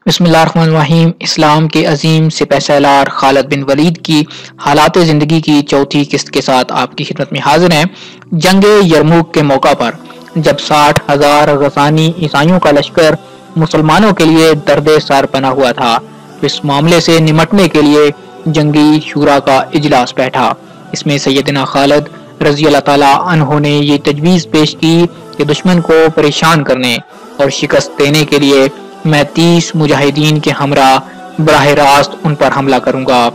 بسم اللہ الرحمن الرحیم۔ اسلام کے عظیم سپہ سالار خالد بن ولید کی حالات زندگی کی چوتھی قسط کے ساتھ آپ کی خدمت میں حاضر ہیں۔ جنگ یرموک کے موقع پر جب 60,000 غسانی عیسائیوں کا لشکر مسلمانوں کے لیے درد سر بنا ہوا تھا تو اس معاملے سے نمٹنے کے لیے جنگی شورا کا اجلاس بیٹھا۔ اس میں سیدنا خالد رضی اللہ تعالیٰ عنہ نے یہ تجویز پیش کی کہ دشمن کو پریشان کرنے اور شکست دینے کے لیے میں 30 مجاہدین کے ہمراہ براہ راست ان پر حملہ کروں گا۔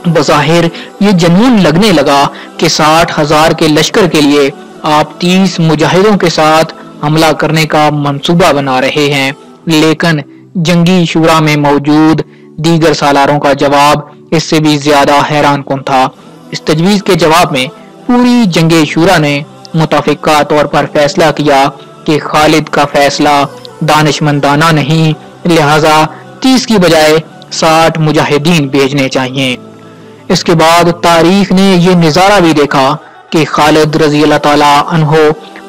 بظاہر یہ جنون لگنے لگا کہ 60,000 کے لشکر کے لیے آپ 30 مجاہدوں کے ساتھ حملہ کرنے کا منصوبہ بنا رہے ہیں، لیکن جنگی شورا میں موجود دیگر سالاروں کا جواب اس سے بھی زیادہ حیران کن تھا۔ اس تجویز کے جواب میں پوری جنگ شورا نے متفقہ طور پر فیصلہ کیا کہ خالد کا فیصلہ دانش مندانہ نہیں، لہذا 30 کی بجائے 60 مجاہدین بھیجنے چاہیے۔ اس کے بعد تاریخ نے یہ نظارہ بھی دیکھا کہ خالد رضی اللہ تعالیٰ عنہ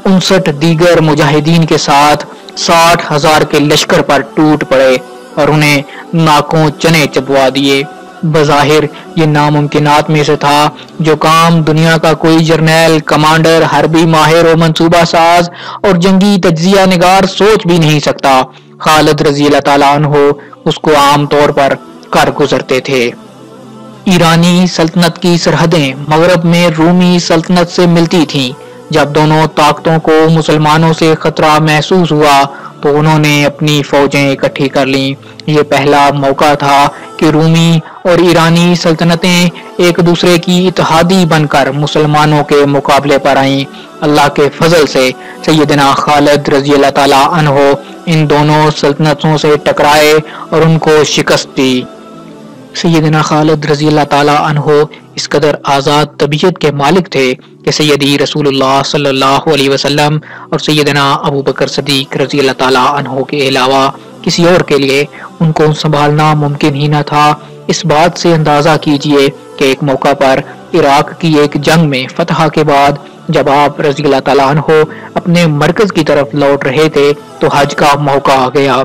59 دیگر مجاہدین کے ساتھ 60,000 کے لشکر پر ٹوٹ پڑے اور انہیں ناکوں چنے چبوا دیے۔ بظاہر یہ ناممکنات میں سے تھا جو کام دنیا کا کوئی جرنیل، کمانڈر، حربی ماہر و منصوبہ ساز اور جنگی تجزیہ نگار سوچ بھی نہیں سکتا، خالد رضی اللہ تعالیٰ عنہ اس کو عام طور پر کر گزرتے تھے۔ ایرانی سلطنت کی سرحدیں مغرب میں رومی سلطنت سے ملتی تھیں۔ جب دونوں طاقتوں کو مسلمانوں سے خطرہ محسوس ہوا تو انہوں نے اپنی فوجیں اکٹھی کر لیں۔ یہ پہلا موقع تھا کہ رومی اور ایرانی سلطنتیں ایک دوسرے کی اتحادی بن کر مسلمانوں کے مقابلے پر آئیں۔ اللہ کے فضل سے سیدنا خالد رضی اللہ تعالیٰ عنہ ان دونوں سلطنتوں سے ٹکرائے اور ان کو شکست دی۔ سیدنا خالد رضی اللہ تعالیٰ عنہ اس قدر آزاد طبیعت کے مالک تھے کہ سیدی رسول اللہ صلی اللہ علیہ وسلم اور سیدنا ابو بکر صدیق رضی اللہ تعالیٰ عنہ کے علاوہ کسی اور کے لیے ان کو سنبھالنا ممکن ہی نہ تھا۔ اس بات سے اندازہ کیجئے کہ ایک موقع پر عراق کی ایک جنگ میں فتح کے بعد جب آپ رضی اللہ تعالیٰ عنہ اپنے مرکز کی طرف لوٹ رہے تھے تو حج کا موقع آ گیا۔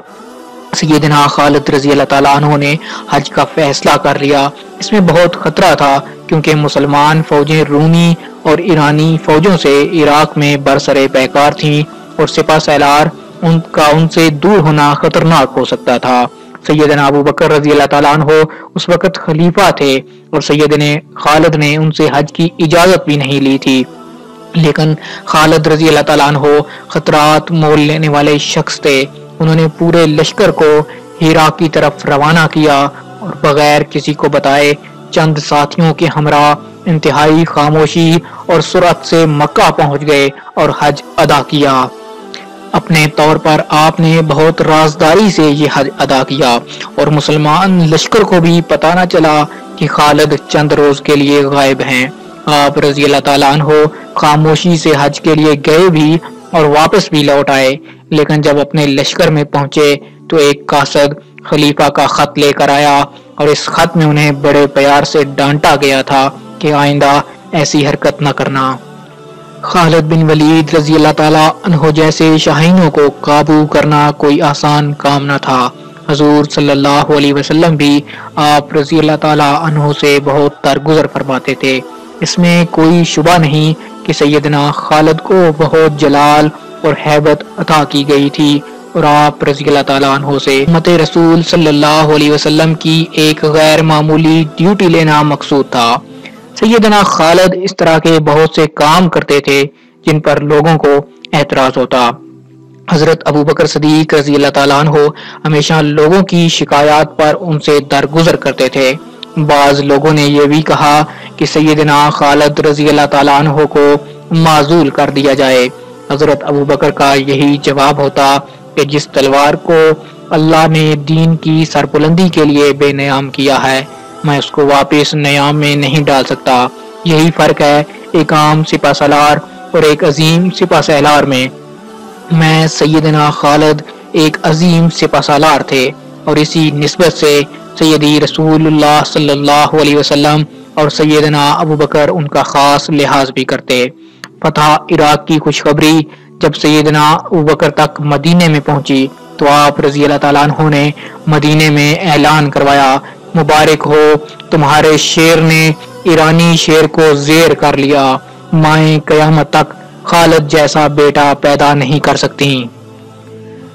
سیدنا خالد رضی اللہ تعالیٰ عنہ نے حج کا فیصلہ کر لیا۔ اس میں بہت خطرہ تھا کیونکہ مسلمان فوجیں رومی اور ایرانی فوجوں سے عراق میں برسر پیکار تھیں اور سپہ سالار ان سے دور ہونا خطرناک ہو سکتا تھا۔ سیدنا ابو بکر رضی اللہ تعالیٰ عنہ اس وقت خلیفہ تھے اور سیدنا خالد نے ان سے حج کی اجازت بھی نہیں لی تھی، لیکن خالد رضی اللہ تعالیٰ عنہ خطرات مول لینے والے شخص تھے۔ انہوں نے پورے لشکر کو ہیرا کی طرف روانہ کیا اور بغیر کسی کو بتائے چند ساتھیوں کے ہمراہ انتہائی خاموشی اور سرعت سے مکہ پہنچ گئے اور حج ادا کیا۔ اپنے طور پر آپ نے بہت رازداری سے یہ حج ادا کیا اور مسلمان لشکر کو بھی پتہ نہ چلا کہ خالد چند روز کے لیے غائب ہیں۔ آپ رضی اللہ تعالیٰ عنہ خاموشی سے حج کے لیے گئے بھی اور واپس بھی لوٹ آئے، لیکن جب اپنے لشکر میں پہنچے تو ایک قاصد خلیفہ کا خط لے کر آیا اور اس خط میں انہیں بڑے پیار سے ڈانٹا گیا تھا کہ آئندہ ایسی حرکت نہ کرنا۔ خالد بن ولید رضی اللہ تعالیٰ عنہ جیسے شاہینوں کو قابو کرنا کوئی آسان کام نہ تھا۔ حضور صلی اللہ علیہ وسلم بھی آپ رضی اللہ تعالیٰ عنہ سے بہت درگزر فرماتے تھے۔ اس میں کوئی شبہ نہیں کہ سیدنا خالد کو بہت جلال اور ہیبت عطا کی گئی تھی اور آپ رضی اللہ تعالیٰ عنہ سے امت رسول صلی اللہ علیہ وسلم کی ایک غیر معمولی ڈیوٹی لینا مقصود تھا۔ سیدنا خالد اس طرح کے بہت سے کام کرتے تھے جن پر لوگوں کو اعتراض ہوتا۔ حضرت ابو بکر صدیق رضی اللہ تعالیٰ عنہ ہمیشہ لوگوں کی شکایات پر ان سے درگزر کرتے تھے۔ بعض لوگوں نے یہ بھی کہا کہ سیدنا خالد رضی اللہ تعالیٰ عنہ کو معزول کر دیا جائے۔ حضرت ابو بکر کا یہی جواب ہوتا کہ جس تلوار کو اللہ نے دین کی سربلندی کے لیے بے نیام کیا ہے میں اس کو واپس نیام میں نہیں ڈال سکتا۔ یہی فرق ہے ایک عام سپہ سالار اور ایک عظیم سپہ سالار میں۔ میں سیدنا خالد ایک عظیم سپہ سالار تھے اور اسی نسبت سے سیدی رسول اللہ صلی اللہ علیہ وسلم اور سیدنا ابو بکر ان کا خاص لحاظ بھی کرتے۔ فتح عراق کی خوشخبری جب سیدنا ابو بکر تک مدینے میں پہنچی تو آپ رضی اللہ تعالیٰ عنہ نے مدینے میں اعلان کروایا، مبارک ہو تمہارے شیر نے ایرانی شیر کو زیر کر لیا، مائیں قیامت تک خالد جیسا بیٹا پیدا نہیں کر سکتی۔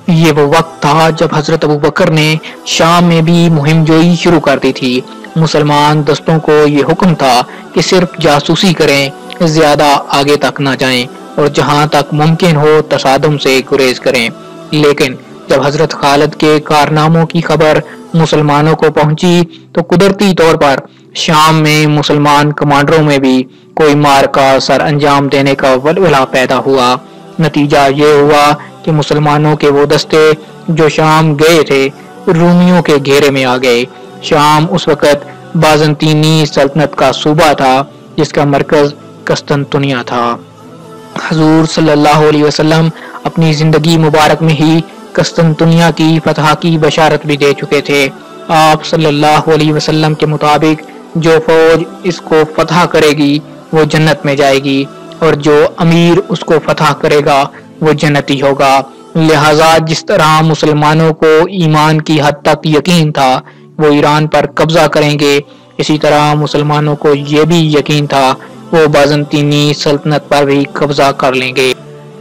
یہ وہ وقت تھا جب حضرت ابوبکر نے شام میں بھی مہم جوئی شروع کر دی تھی۔ مسلمان دستوں کو یہ حکم تھا کہ صرف جاسوسی کریں، زیادہ آگے تک نہ جائیں اور جہاں تک ممکن ہو تصادم سے گریز کریں۔ لیکن جب حضرت خالد کے کارناموں کی خبر مسلمانوں کو پہنچی تو قدرتی طور پر شام میں مسلمان کمانڈروں میں بھی کوئی معرکہ سر انجام دینے کا ولولہ پیدا ہوا۔ نتیجہ یہ ہوا کہ مسلمانوں کے وہ دستے جو شام گئے تھے رومیوں کے گھیرے میں آ گئے۔ شام اس وقت بازنطینی سلطنت کا صوبہ تھا جس کا مرکز قسطنطنیہ تھا۔ حضور صلی اللہ علیہ وسلم اپنی زندگی مبارک میں ہی قسطنطنیہ کی فتح کی بشارت بھی دے چکے تھے۔ آپ صلی اللہ علیہ وسلم کے مطابق جو فوج اس کو فتح کرے گی وہ جنت میں جائے گی اور جو امیر اس کو فتح کرے گا وہ جنتی ہوگا۔ لہٰذا جس طرح مسلمانوں کو ایمان کی حد تک یقین تھا وہ ایران پر قبضہ کریں گے، اسی طرح مسلمانوں کو یہ بھی یقین تھا وہ بازنطینی سلطنت پر بھی قبضہ کر لیں گے۔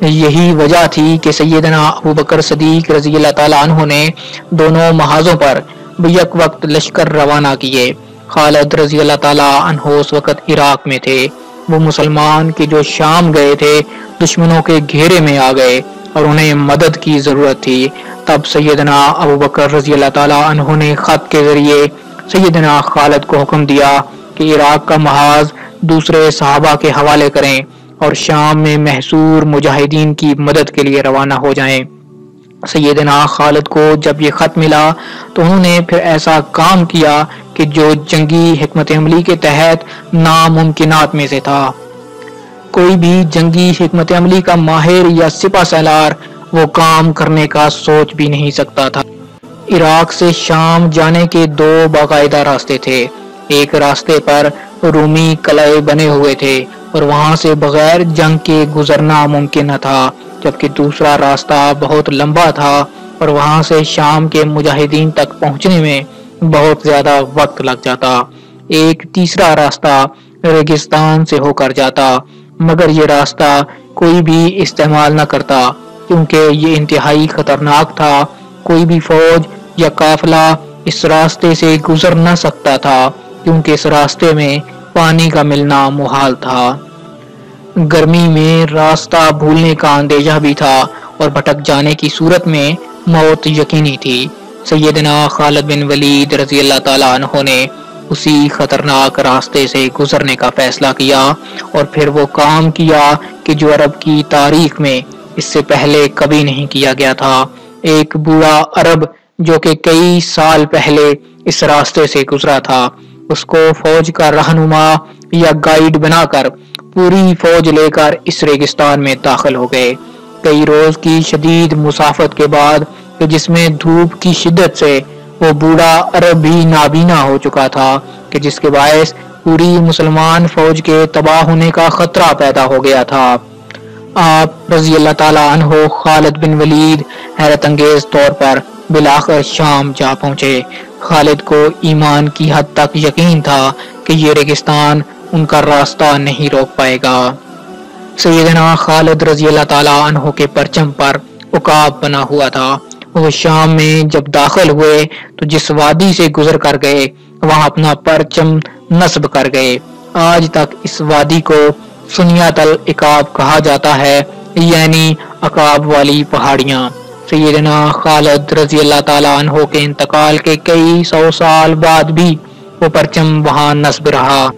یہی وجہ تھی کہ سیدنا ابوبکر صدیق رضی اللہ تعالیٰ عنہ نے دونوں محاذوں پر بیک وقت لشکر روانہ کیے۔ خالد رضی اللہ تعالیٰ عنہ اس وقت عراق میں تھے۔ وہ مسلمان کہ جو شام گئے تھے دشمنوں کے گھیرے میں آ گئے اور انہیں مدد کی ضرورت تھی۔ تب سیدنا ابوبکر رضی اللہ تعالیٰ عنہ نے خط کے ذریعے سیدنا خالد کو حکم دیا کہ عراق کا محاذ دوسرے صحابہ کے حوالے کریں اور شام میں محصور مجاہدین کی مدد کے لیے روانہ ہو جائیں۔ سیدنا خالد کو جب یہ خط ملا تو انہوں نے پھر ایسا کام کیا کہ جو جنگی حکمت عملی کے تحت ناممکنات میں سے تھا۔ کوئی بھی جنگی حکمت عملی کا ماہر یا سپہ سالار وہ کام کرنے کا سوچ بھی نہیں سکتا تھا۔ عراق سے شام جانے کے دو باقاعدہ راستے تھے۔ ایک راستے پر رومی قلعے بنے ہوئے تھے اور وہاں سے بغیر جنگ کے گزرنا ممکن نہ تھا، جبکہ دوسرا راستہ بہت لمبا تھا اور وہاں سے شام کے مجاہدین تک پہنچنے میں بہت زیادہ وقت لگ جاتا۔ ایک تیسرا راستہ ریگستان سے ہو کر جاتا، مگر یہ راستہ کوئی بھی استعمال نہ کرتا کیونکہ یہ انتہائی خطرناک تھا۔ کوئی بھی فوج یا قافلہ اس راستے سے گزر نہ سکتا تھا کیونکہ اس راستے میں پانی کا ملنا محال تھا۔ گرمی میں راستہ بھولنے کا اندیشہ بھی تھا اور بھٹک جانے کی صورت میں موت یقینی تھی۔ سیدنا خالد بن ولید رضی اللہ تعالیٰ عنہ نے اسی خطرناک راستے سے گزرنے کا فیصلہ کیا اور پھر وہ کام کیا کہ جو عرب کی تاریخ میں اس سے پہلے کبھی نہیں کیا گیا تھا۔ ایک بوڑھا عرب جو کہ کئی سال پہلے اس راستے سے گزرا تھا اس کو فوج کا رہنما یا گائیڈ بنا کر پوری فوج لے کر اس ریگستان میں داخل ہو گئے۔ کئی روز کی شدید مسافت کے بعد جس میں دھوپ کی شدت سے وہ بوڑھا عرب بھی نابینا ہو چکا تھا کہ جس کے باعث پوری مسلمان فوج کے تباہ ہونے کا خطرہ پیدا ہو گیا تھا۔ آپ رضی اللہ تعالیٰ عنہ خالد بن ولید حیرت انگیز طور پر بالآخر شام جا پہنچے۔ خالد کو ایمان کی حد تک یقین تھا کہ یہ ریگستان ان کا راستہ نہیں روک پائے گا۔ سیدنا خالد رضی اللہ تعالیٰ عنہ کے پرچم پر عقاب بنا ہوا تھا۔ وہ شام میں جب داخل ہوئے تو جس وادی سے گزر کر گئے وہاں اپنا پرچم نصب کر گئے۔ آج تک اس وادی کو سنیات العقاب کہا جاتا ہے، یعنی عقاب والی پہاڑیاں۔ سیدنا خالد رضی اللہ تعالیٰ عنہ کے انتقال کے کئی سو سال بعد بھی وہ پرچم وہاں نصب رہا۔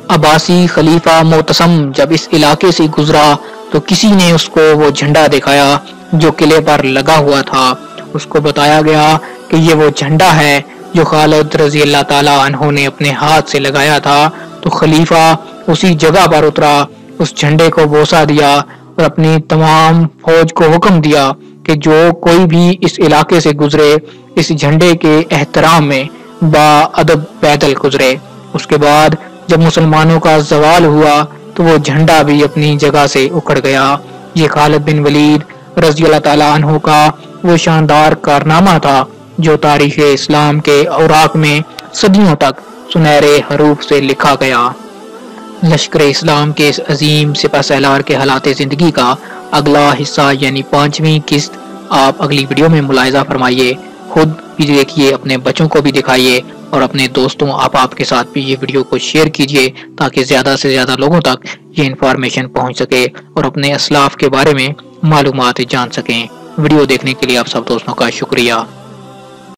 عباسی خلیفہ معتصم جب اس علاقے سے گزرا تو کسی نے اس کو وہ جھنڈا دکھایا جو قلعے پر لگا ہوا تھا۔ اس کو بتایا گیا کہ یہ وہ جھنڈا ہے جو خالد رضی اللہ تعالیٰ عنہ نے اپنے ہاتھ سے لگایا تھا۔ تو خلیفہ اسی جگہ پر اترا، اس جھنڈے کو بوسہ دیا اور اپنی تمام فوج کو حکم دیا کہ جو کوئی بھی اس علاقے سے گزرے اس جھنڈے کے احترام میں با ادب پیدل گزرے۔ اس کے بعد جب مسلمانوں کا زوال ہوا تو وہ جھنڈا بھی اپنی جگہ سے اکھڑ گیا۔ یہ خالد بن ولید رضی اللہ تعالیٰ عنہ کا وہ شاندار کارنامہ تھا جو تاریخ اسلام کے اوراق میں صدیوں تک سنہرے حروف سے لکھا گیا۔ لشکر اسلام کے اس عظیم سپہ سالار کے حالات زندگی کا اگلا حصہ یعنی 5ویں قسط آپ اگلی ویڈیو میں ملاحظہ فرمائیے، خود بھی دیکھیے، اپنے بچوں کو بھی دکھائیے اور اپنے دوستوں آپ کے ساتھ بھی یہ ویڈیو کو شیئر کیجیے تاکہ زیادہ سے زیادہ لوگوں تک یہ انفارمیشن پہنچ سکے اور اپنے اسلاف کے بارے میں معلومات جان سکیں۔ ویڈیو دیکھنے کے لیے آپ سب دوستوں کا شکریہ۔